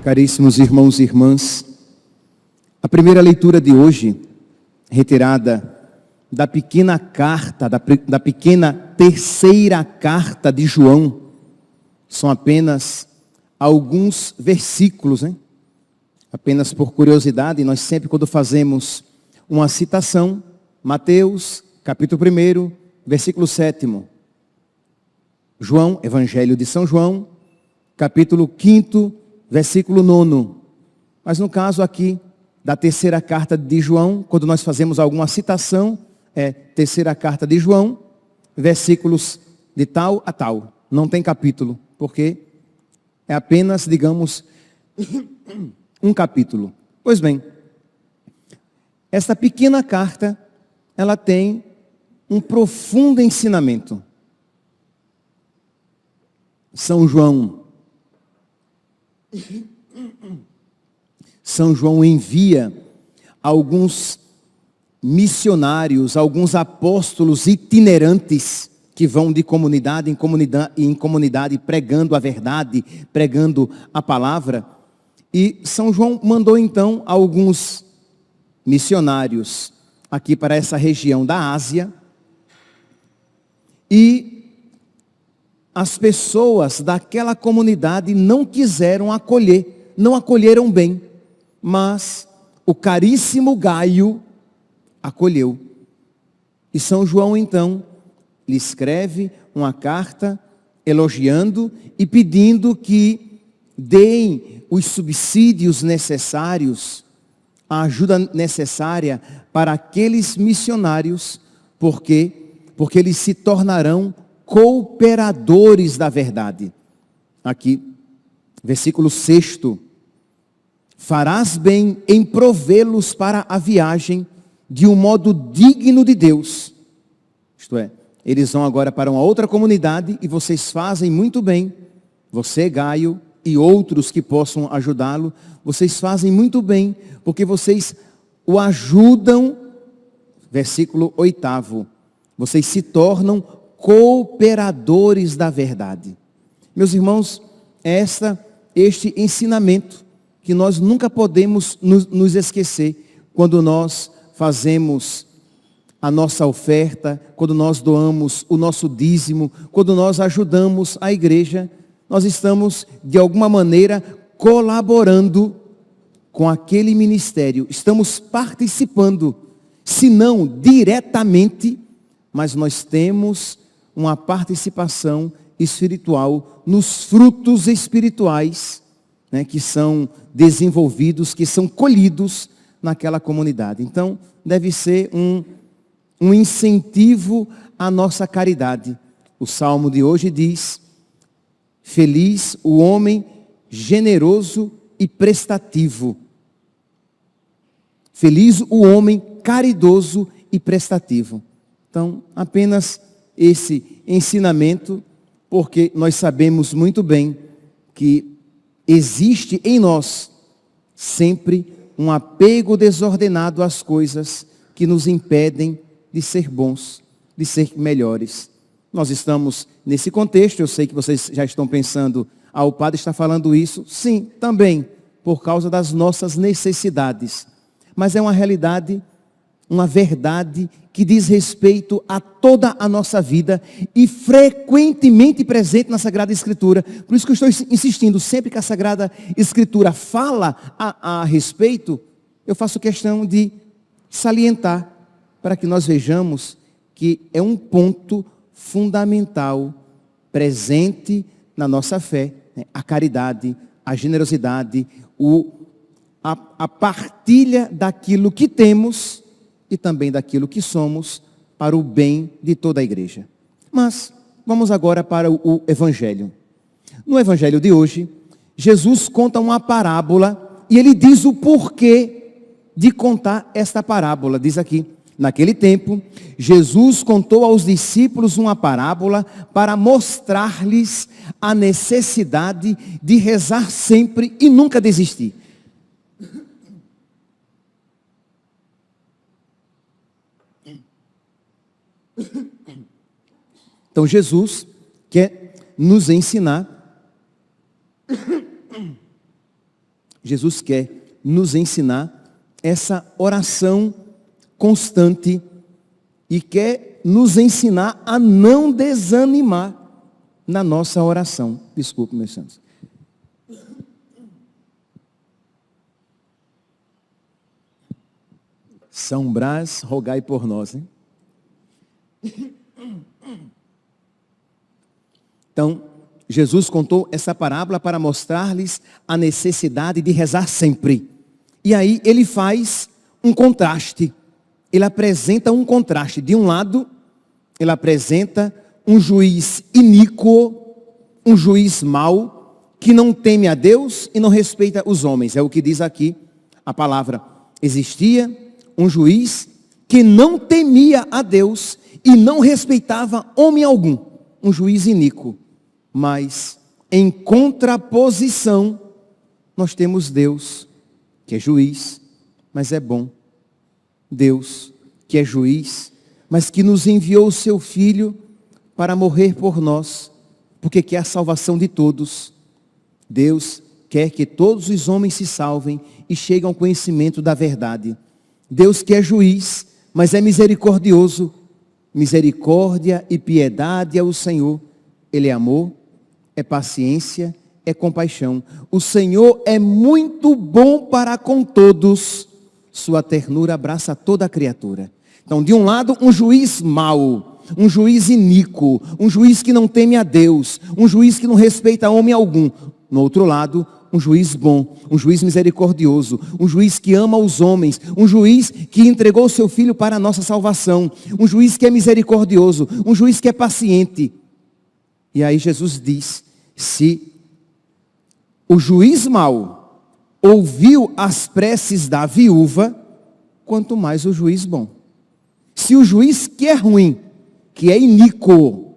Caríssimos irmãos e irmãs, a primeira leitura de hoje, retirada da pequena carta, da pequena terceira carta de João, são apenas alguns versículos, né? Apenas por curiosidade, nós sempre quando fazemos uma citação, Mateus, capítulo 1, versículo 7. João, Evangelho de São João, capítulo 5, versículo 9. Mas no caso aqui, da terceira carta de João, quando nós fazemos alguma citação, é terceira carta de João, versículos de tal a tal. Não tem capítulo, porque é apenas, digamos, um capítulo. Pois bem, esta pequena carta, ela tem um profundo ensinamento. São João envia alguns missionários, alguns apóstolos itinerantes que vão de comunidade em comunidade pregando a verdade, pregando a palavra. E São João mandou então alguns missionários aqui para essa região da Ásia. E as pessoas daquela comunidade não quiseram acolher, não acolheram bem, mas o caríssimo Gaio acolheu. E São João então lhe escreve uma carta elogiando e pedindo que deem os subsídios necessários, a ajuda necessária para aqueles missionários, porque eles se tornarão cooperadores da verdade. Aqui, versículo 6. Farás bem em provê-los para a viagem de um modo digno de Deus. Isto é, eles vão agora para uma outra comunidade e vocês fazem muito bem, você, Gaio, e outros que possam ajudá-lo, vocês fazem muito bem, porque vocês o ajudam, versículo 8, vocês se tornam cooperadores da verdade. Meus irmãos, este ensinamento que nós nunca podemos nos esquecer quando nós fazemos a nossa oferta, quando nós doamos o nosso dízimo, quando nós ajudamos a igreja, nós estamos de alguma maneira colaborando com aquele ministério, estamos participando, se não diretamente, mas nós temos uma participação espiritual nos frutos espirituais, né, que são desenvolvidos, que são colhidos naquela comunidade. Então, deve ser um incentivo à nossa caridade. O salmo de hoje diz: feliz o homem generoso e prestativo. Feliz o homem caridoso e prestativo. Então, apenas esse ensinamento, porque nós sabemos muito bem que existe em nós sempre um apego desordenado às coisas que nos impedem de ser bons, de ser melhores. Nós estamos nesse contexto, eu sei que vocês já estão pensando, o padre está falando isso. Sim, também, por causa das nossas necessidades. Mas é uma realidade, uma verdade que diz respeito a toda a nossa vida e frequentemente presente na Sagrada Escritura. Por isso que eu estou insistindo, sempre que a Sagrada Escritura fala a respeito, eu faço questão de salientar para que nós vejamos que é um ponto fundamental, presente na nossa fé, né? A caridade, a generosidade, a partilha daquilo que temos e também daquilo que somos para o bem de toda a igreja. Mas vamos agora para o Evangelho. No Evangelho de hoje, Jesus conta uma parábola e ele diz o porquê de contar esta parábola. Diz aqui: Naquele tempo, Jesus contou aos discípulos uma parábola para mostrar-lhes a necessidade de rezar sempre e nunca desistir. Então Jesus quer nos ensinar, essa oração constante e quer nos ensinar a não desanimar na nossa oração. Desculpe, meus santos. São Brás, rogai por nós, hein? Então, Jesus contou essa parábola para mostrar-lhes a necessidade de rezar sempre. E aí ele faz um contraste. Ele apresenta um contraste. De um lado, ele apresenta um juiz iníquo, um juiz mau, que não teme a Deus e não respeita os homens. É o que diz aqui a palavra. Existia um juiz que não temia a Deus e não respeitava homem algum. Um juiz iníquo. Mas, em contraposição, nós temos Deus, que é juiz, mas é bom. Deus, que é juiz, mas que nos enviou o seu Filho para morrer por nós, porque quer a salvação de todos. Deus quer que todos os homens se salvem e cheguem ao conhecimento da verdade. Deus que é juiz, mas é misericordioso. Misericórdia e piedade é o Senhor. Ele é amor, é paciência, é compaixão. O Senhor é muito bom para com todos. Sua ternura abraça toda a criatura. Então, de um lado, um juiz mau, um juiz iníquo, um juiz que não teme a Deus, um juiz que não respeita homem algum. No outro lado, um juiz bom, um juiz misericordioso, um juiz que ama os homens, um juiz que entregou seu Filho para a nossa salvação, um juiz que é misericordioso, um juiz que é paciente. E aí Jesus diz, se o juiz mau ouviu as preces da viúva, quanto mais o juiz bom. Se o juiz que é ruim, que é iníquo,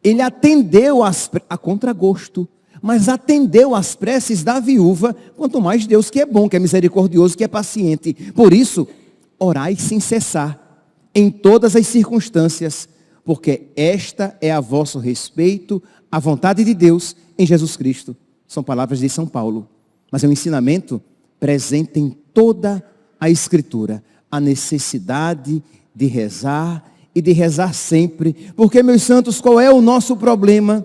ele atendeu a contragosto, mas atendeu as preces da viúva, quanto mais Deus que é bom, que é misericordioso, que é paciente. Por isso, orai sem cessar, em todas as circunstâncias, porque esta é a vosso respeito, a vontade de Deus em Jesus Cristo. São palavras de São Paulo. Mas é um ensinamento presente em toda a Escritura. A necessidade de rezar e de rezar sempre. Porque, meus santos, qual é o nosso problema?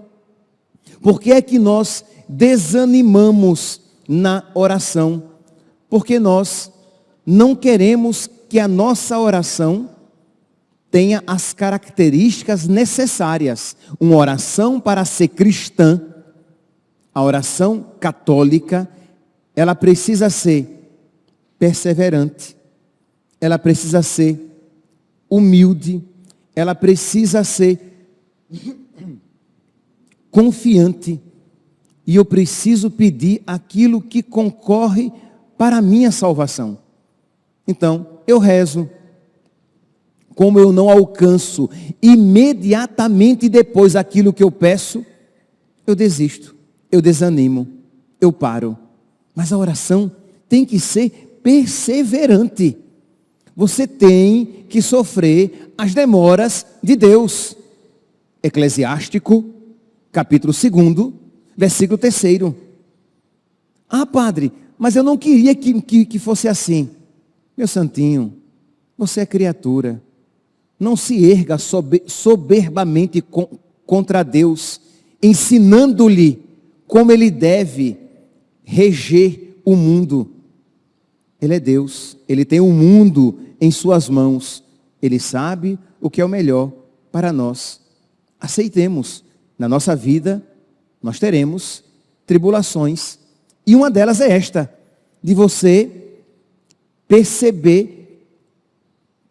Por que é que nós desanimamos na oração? Porque nós não queremos que a nossa oração tenha as características necessárias. Uma oração para ser cristã, a oração católica, ela precisa ser perseverante, ela precisa ser humilde, ela precisa ser confiante. E eu preciso pedir aquilo que concorre para a minha salvação. Então, eu rezo. Como eu não alcanço imediatamente depois aquilo que eu peço, eu desisto, eu desanimo, eu paro. Mas a oração tem que ser perseverante. Você tem que sofrer as demoras de Deus. Eclesiástico, capítulo 2, versículo 3. Ah, padre, mas eu não queria que fosse assim. Meu santinho, você é criatura. Não se erga soberbamente contra Deus, ensinando-lhe como ele deve reger o mundo. Ele é Deus, ele tem o mundo em suas mãos. Ele sabe o que é o melhor para nós. Aceitemos. Na nossa vida, nós teremos tribulações. E uma delas é esta, de você perceber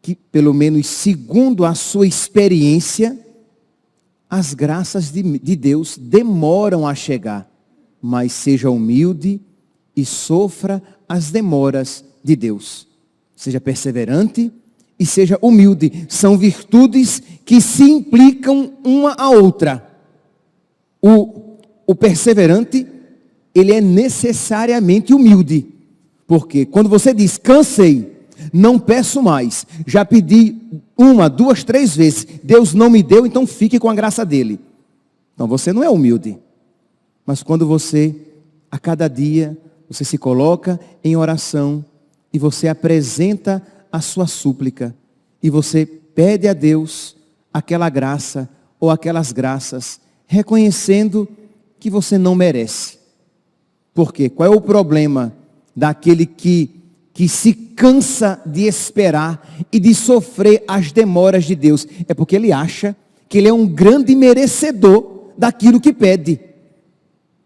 que, pelo menos segundo a sua experiência, as graças de Deus demoram a chegar. Mas seja humilde e sofra as demoras de Deus. Seja perseverante e seja humilde. São virtudes que se implicam uma à outra. O perseverante, ele é necessariamente humilde. Porque quando você diz, cansei, não peço mais, já pedi 1, 2, 3 vezes, Deus não me deu, então fique com a graça dele. Então você não é humilde. Mas quando você, a cada dia, você se coloca em oração e você apresenta a sua súplica e você pede a Deus aquela graça ou aquelas graças, reconhecendo que você não merece. Por quê? Qual é o problema daquele que se cansa de esperar e de sofrer as demoras de Deus? É porque ele acha que ele é um grande merecedor daquilo que pede.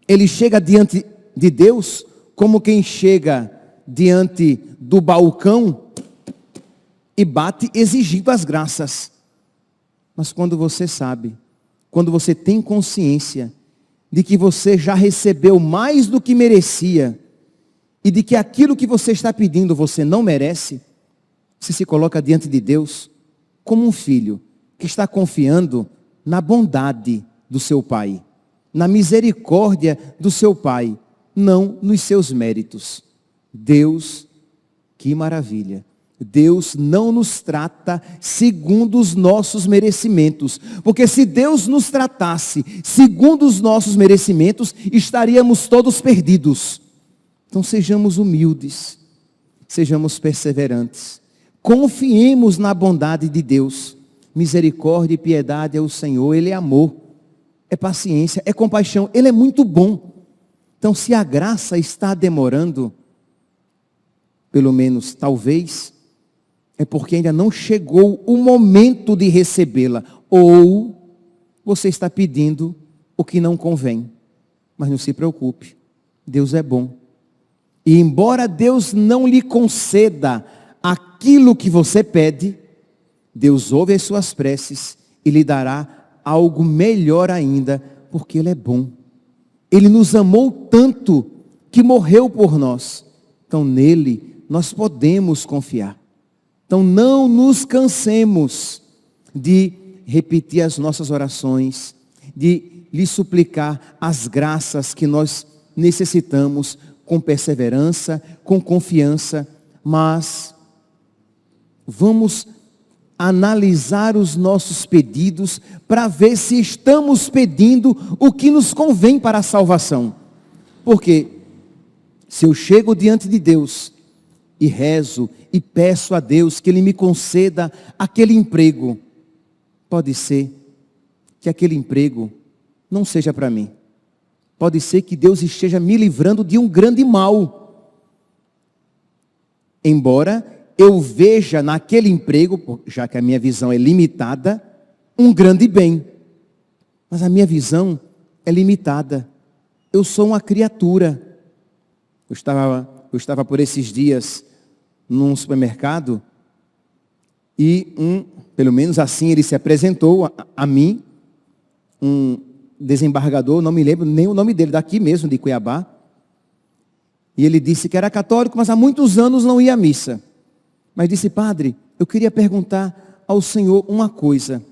Ele chega diante de Deus como quem chega diante do balcão e bate exigindo as graças. Mas quando você sabe, quando você tem consciência de que você já recebeu mais do que merecia e de que aquilo que você está pedindo você não merece, você se coloca diante de Deus como um filho que está confiando na bondade do seu pai, na misericórdia do seu pai, não nos seus méritos. Deus, que maravilha! Deus não nos trata segundo os nossos merecimentos, porque se Deus nos tratasse segundo os nossos merecimentos, estaríamos todos perdidos. Então sejamos humildes, sejamos perseverantes, confiemos na bondade de Deus. Misericórdia e piedade é o Senhor, Ele é amor, é paciência, é compaixão, Ele é muito bom. Então se a graça está demorando, pelo menos talvez, é porque ainda não chegou o momento de recebê-la. Ou você está pedindo o que não convém. Mas não se preocupe, Deus é bom. E embora Deus não lhe conceda aquilo que você pede, Deus ouve as suas preces e lhe dará algo melhor ainda, porque Ele é bom. Ele nos amou tanto que morreu por nós. Então nele nós podemos confiar. Então não nos cansemos de repetir as nossas orações, de lhe suplicar as graças que nós necessitamos com perseverança, com confiança, mas vamos analisar os nossos pedidos para ver se estamos pedindo o que nos convém para a salvação. Porque se eu chego diante de Deus e rezo e peço a Deus que Ele me conceda aquele emprego, pode ser que aquele emprego não seja para mim. Pode ser que Deus esteja me livrando de um grande mal. Embora eu veja naquele emprego, já que a minha visão é limitada, um grande bem. Mas a minha visão é limitada. Eu sou uma criatura. Eu estava por esses dias num supermercado e pelo menos assim ele se apresentou a mim, um desembargador, não me lembro nem o nome dele, daqui mesmo, de Cuiabá. E ele disse que era católico, mas há muitos anos não ia à missa. Mas disse, padre, eu queria perguntar ao senhor uma coisa.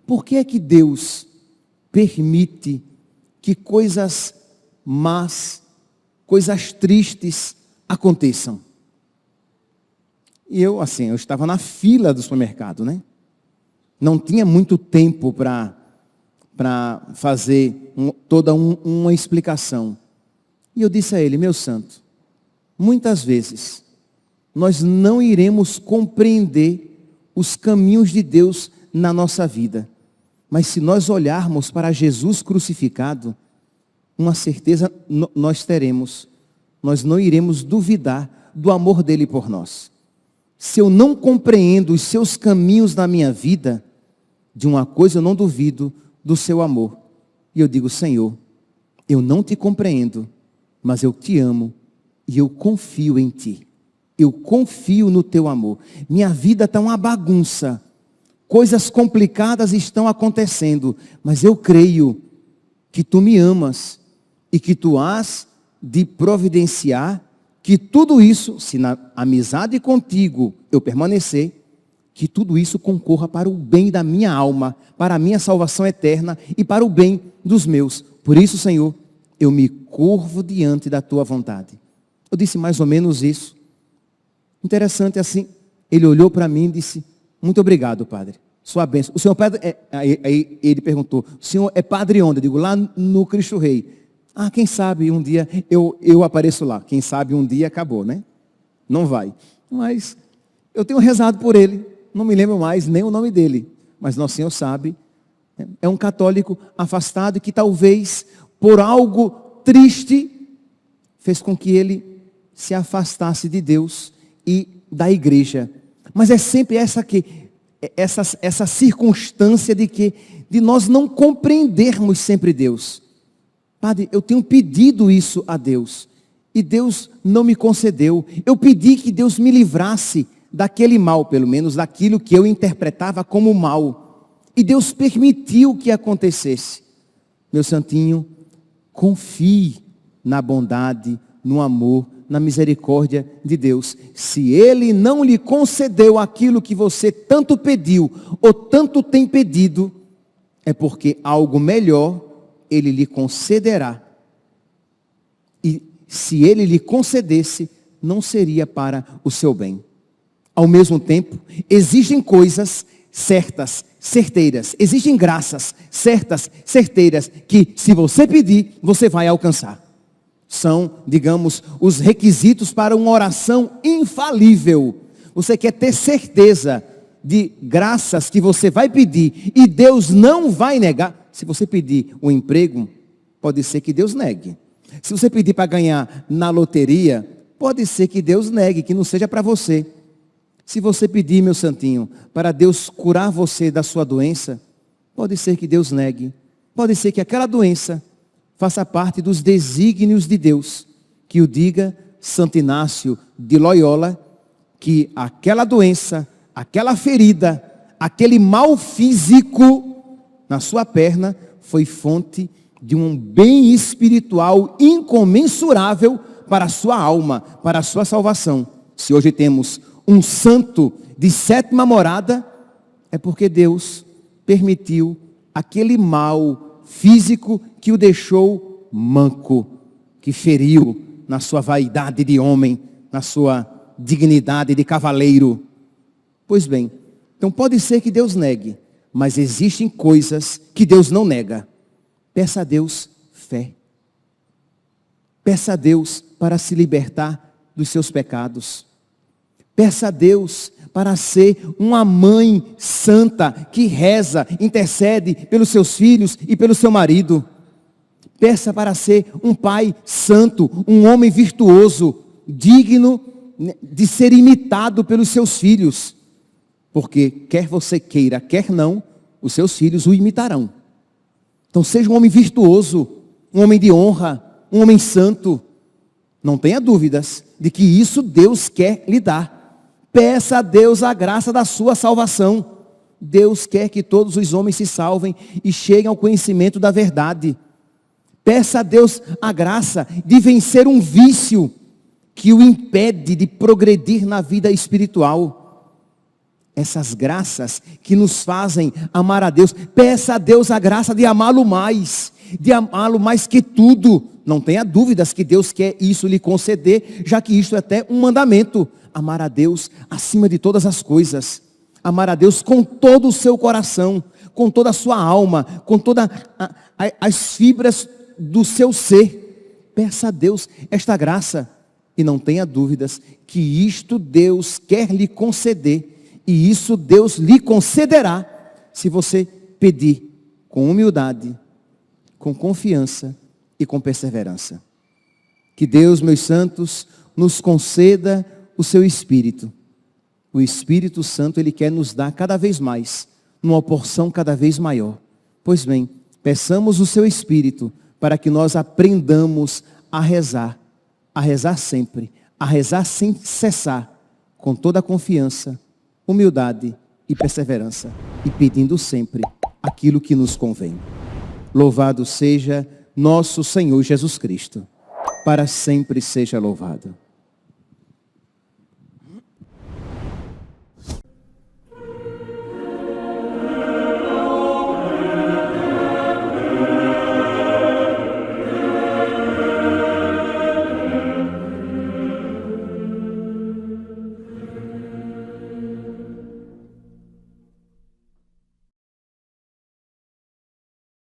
Por que é que Deus permite que coisas más, coisas tristes aconteçam? E eu estava na fila do supermercado, né? Não tinha muito tempo para fazer toda uma explicação. E eu disse a ele, meu santo, muitas vezes nós não iremos compreender os caminhos de Deus na nossa vida. Mas se nós olharmos para Jesus crucificado, uma certeza nós teremos. Nós não iremos duvidar do amor dele por nós. Se eu não compreendo os seus caminhos na minha vida, de uma coisa eu não duvido, do seu amor. E eu digo, Senhor, eu não te compreendo, mas eu te amo e eu confio em ti. Eu confio no teu amor. Minha vida está uma bagunça. Coisas complicadas estão acontecendo, mas eu creio que tu me amas e que tu has de providenciar que tudo isso, se na amizade contigo eu permanecer, que tudo isso concorra para o bem da minha alma, para a minha salvação eterna e para o bem dos meus. Por isso, Senhor, eu me curvo diante da tua vontade. Eu disse mais ou menos isso. Interessante assim, ele olhou para mim e disse, muito obrigado, Padre. Sua bênção. O senhor padre, aí ele perguntou, o senhor é padre onde? Eu digo, lá no Cristo Rei. Ah, quem sabe um dia eu apareço lá. Quem sabe um dia acabou, né? Não vai. Mas eu tenho rezado por ele. Não me lembro mais nem o nome dele. Mas Nosso Senhor sabe. É um católico afastado que talvez por algo triste fez com que ele se afastasse de Deus e da igreja. Mas é sempre essa circunstância de nós não compreendermos sempre Deus. Padre, eu tenho pedido isso a Deus e Deus não me concedeu. Eu pedi que Deus me livrasse daquele mal, pelo menos daquilo que eu interpretava como mal. E Deus permitiu que acontecesse. Meu santinho, confie na bondade, no amor, na misericórdia de Deus. Se Ele não lhe concedeu aquilo que você tanto pediu, ou tanto tem pedido, é porque algo melhor Ele lhe concederá. E se Ele lhe concedesse, não seria para o seu bem. Ao mesmo tempo, existem coisas certas, certeiras. Existem graças certas, certeiras, que se você pedir, você vai alcançar. São, digamos, os requisitos para uma oração infalível. Você quer ter certeza de graças que você vai pedir e Deus não vai negar. Se você pedir um emprego, pode ser que Deus negue. Se você pedir para ganhar na loteria, pode ser que Deus negue, que não seja para você. Se você pedir, meu santinho, para Deus curar você da sua doença, pode ser que Deus negue. Pode ser que aquela doença faça parte dos desígnios de Deus. Que o diga Santo Inácio de Loyola, que aquela doença, aquela ferida, aquele mal físico na sua perna foi fonte de um bem espiritual incomensurável para a sua alma, para a sua salvação. Se hoje temos um santo de sétima morada, é porque Deus permitiu aquele mal físico que o deixou manco, que feriu na sua vaidade de homem, na sua dignidade de cavaleiro. Pois bem, então pode ser que Deus negue, mas existem coisas que Deus não nega. Peça a Deus fé. Peça a Deus para se libertar dos seus pecados. Peça a Deus para ser uma mãe santa que reza, intercede pelos seus filhos e pelo seu marido. Peça para ser um pai santo, um homem virtuoso, digno de ser imitado pelos seus filhos. Porque quer você queira, quer não, os seus filhos o imitarão. Então seja um homem virtuoso, um homem de honra, um homem santo. Não tenha dúvidas de que isso Deus quer lhe dar. Peça a Deus a graça da sua salvação. Deus quer que todos os homens se salvem e cheguem ao conhecimento da verdade. Peça a Deus a graça de vencer um vício que o impede de progredir na vida espiritual. Essas graças que nos fazem amar a Deus. Peça a Deus a graça de amá-lo mais que tudo. Não tenha dúvidas que Deus quer isso lhe conceder, já que isto é até um mandamento. Amar a Deus acima de todas as coisas. Amar a Deus com todo o seu coração, com toda a sua alma, com todas as fibras do seu ser. Peça a Deus esta graça. E não tenha dúvidas que isto Deus quer lhe conceder. E isso Deus lhe concederá se você pedir com humildade, com confiança e com perseverança. Que Deus, meus santos, nos conceda o seu Espírito. O Espírito Santo, Ele quer nos dar cada vez mais, numa porção cada vez maior. Pois bem, peçamos o seu Espírito para que nós aprendamos a rezar sempre, a rezar sem cessar, com toda a confiança, humildade e perseverança, e pedindo sempre aquilo que nos convém. Louvado seja nosso Senhor Jesus Cristo, para sempre seja louvado.